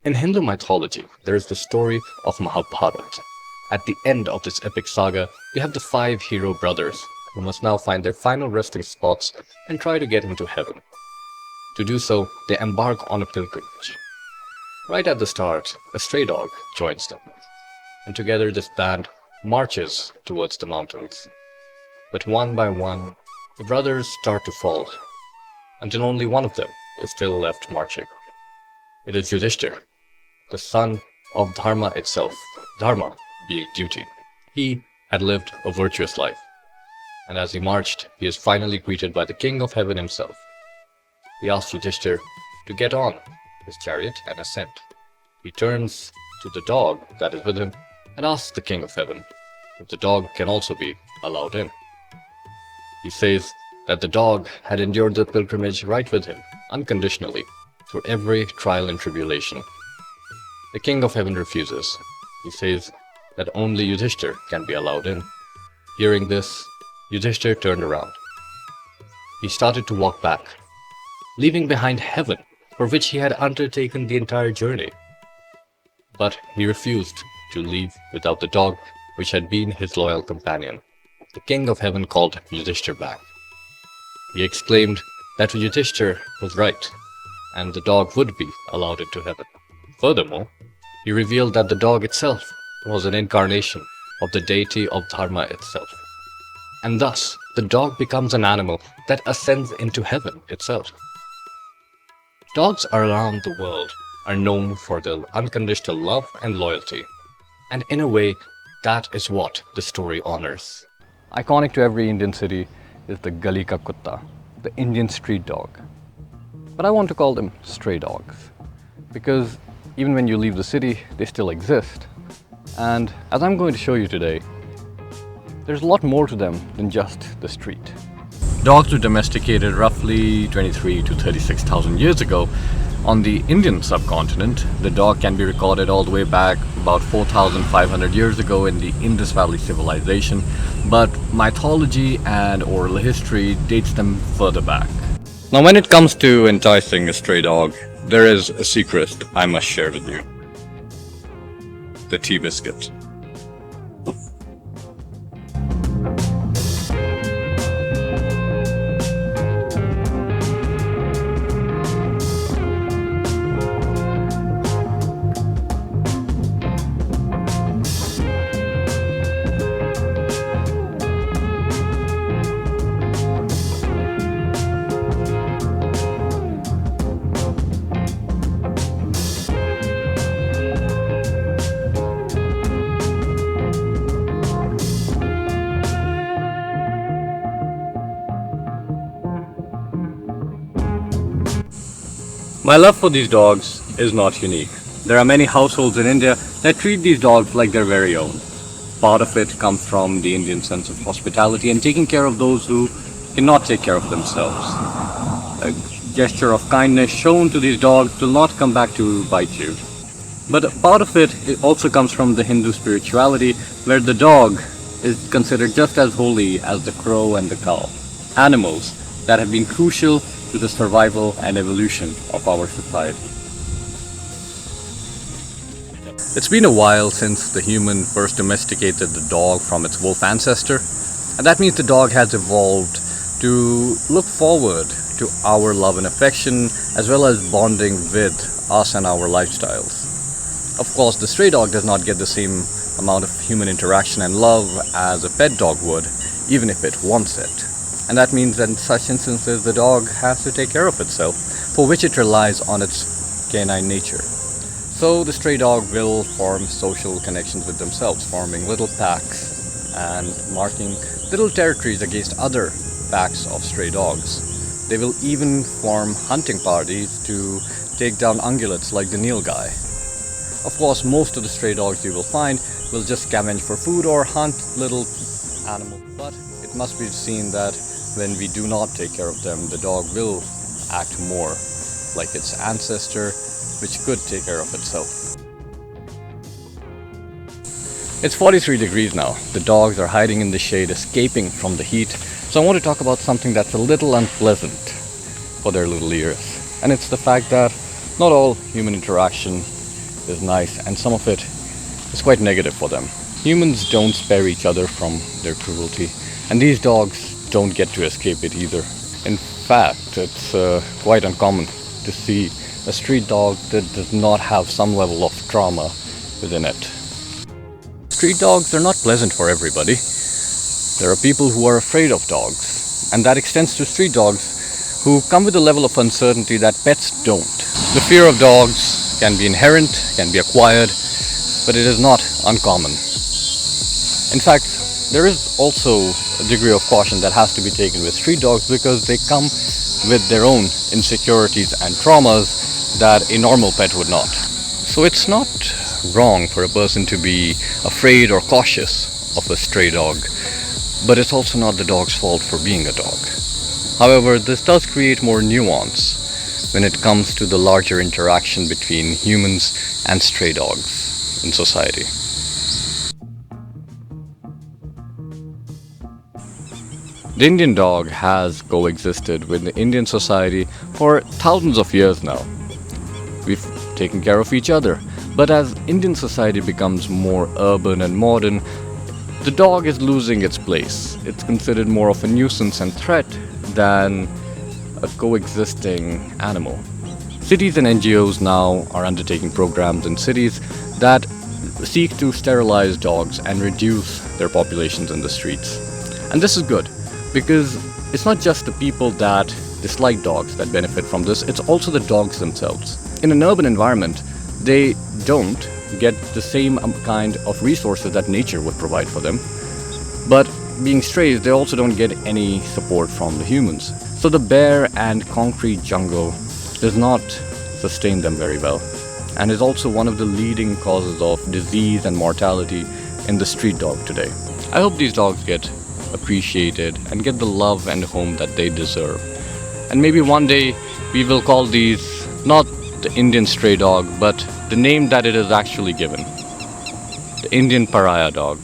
In Hindu mythology, there is the story of Mahabharata. At the end of this epic saga, we have the five hero brothers who must now find their final resting spots and try to get into heaven. To do so, they embark on a pilgrimage. Right at the start, a stray dog joins them, and together this band marches towards the mountains. But one by one, the brothers start to fall, until only one of them is still left marching. It is Yudhishthir, the son of Dharma itself, Dharma being duty. He had lived a virtuous life, and as he marched, he is finally greeted by the King of Heaven himself. He asks Yudhishthir to get on his chariot and ascend. He turns to the dog that is with him and asks the King of Heaven if the dog can also be allowed in. He says that the dog had endured the pilgrimage right with him, unconditionally, through every trial and tribulation. The King of Heaven refuses. He says that only Yudhishthir can be allowed in. Hearing this, Yudhishthir turned around. He started to walk back, leaving behind heaven, for which he had undertaken the entire journey. But he refused to leave without the dog, which had been his loyal companion. The King of Heaven called Yudhishthir back. He exclaimed that Yudhishthir was right, and the dog would be allowed into heaven. Furthermore, he revealed that the dog itself was an incarnation of the deity of Dharma itself. And thus, the dog becomes an animal that ascends into heaven itself. Dogs around the world are known for their unconditional love and loyalty, and in a way, that is what the story honors. Iconic to every Indian city is the Gali Ka Kutta, the Indian street dog. But I want to call them stray dogs, because even when you leave the city, they still exist. And as I'm going to show you today, there's a lot more to them than just the street. Dogs were domesticated roughly 23 to 36,000 years ago. On the Indian subcontinent, the dog can be recorded all the way back about 4,500 years ago in the Indus Valley civilization, but mythology and oral history dates them further back. Now, when it comes to enticing a stray dog, there is a secret I must share with you. The tea biscuit. My love for these dogs is not unique. There are many households in India that treat these dogs like their very own. Part of it comes from the Indian sense of hospitality and taking care of those who cannot take care of themselves. A gesture of kindness shown to these dogs will not come back to bite you. But part of it also comes from the Hindu spirituality, where the dog is considered just as holy as the crow and the cow, animals that have been crucial to the survival and evolution of our society. It's been a while since the human first domesticated the dog from its wolf ancestor, and that means the dog has evolved to look forward to our love and affection as well as bonding with us and our lifestyles. Of course, the stray dog does not get the same amount of human interaction and love as a pet dog would, even if it wants it. And that means that in such instances, the dog has to take care of itself, for which it relies on its canine nature. So the stray dog will form social connections with themselves, forming little packs and marking little territories against other packs of stray dogs. They will even form hunting parties to take down ungulates like the nilgai. Of course, most of the stray dogs you will find will just scavenge for food or hunt little animals, but it must be seen that when we do not take care of them, the dog will act more like its ancestor, which could take care of itself. It's 43 degrees now. The dogs are hiding in the shade, escaping from the heat. So I want to talk about something that's a little unpleasant for their little ears. And it's the fact that not all human interaction is nice, and some of it is quite negative for them. Humans don't spare each other from their cruelty, and these dogs don't get to escape it either. In fact, it's quite uncommon to see a street dog that does not have some level of trauma within it. Street dogs are not pleasant for everybody. There are people who are afraid of dogs, and that extends to street dogs who come with a level of uncertainty that pets don't. The fear of dogs can be inherent, can be acquired, but it is not uncommon. In fact, there is also a degree of caution that has to be taken with street dogs because they come with their own insecurities and traumas that a normal pet would not. So it's not wrong for a person to be afraid or cautious of a stray dog, but it's also not the dog's fault for being a dog. However, this does create more nuance when it comes to the larger interaction between humans and stray dogs in society. The Indian dog has coexisted with the Indian society for thousands of years now. We've taken care of each other, but as Indian society becomes more urban and modern, the dog is losing its place. It's considered more of a nuisance and threat than a coexisting animal. Cities and NGOs now are undertaking programs in cities that seek to sterilize dogs and reduce their populations in the streets. And this is good because it's not just the people that dislike dogs that benefit from this, it's also the dogs themselves. In an urban environment, they don't get the same kind of resources that nature would provide for them. But being strays, they also don't get any support from the humans. So the bare and concrete jungle does not sustain them very well, and is also one of the leading causes of disease and mortality in the street dog today. I hope these dogs get appreciated and get the love and home that they deserve. And maybe one day we will call these not the Indian stray dog, but the name that it is actually given, the Indian pariah dog.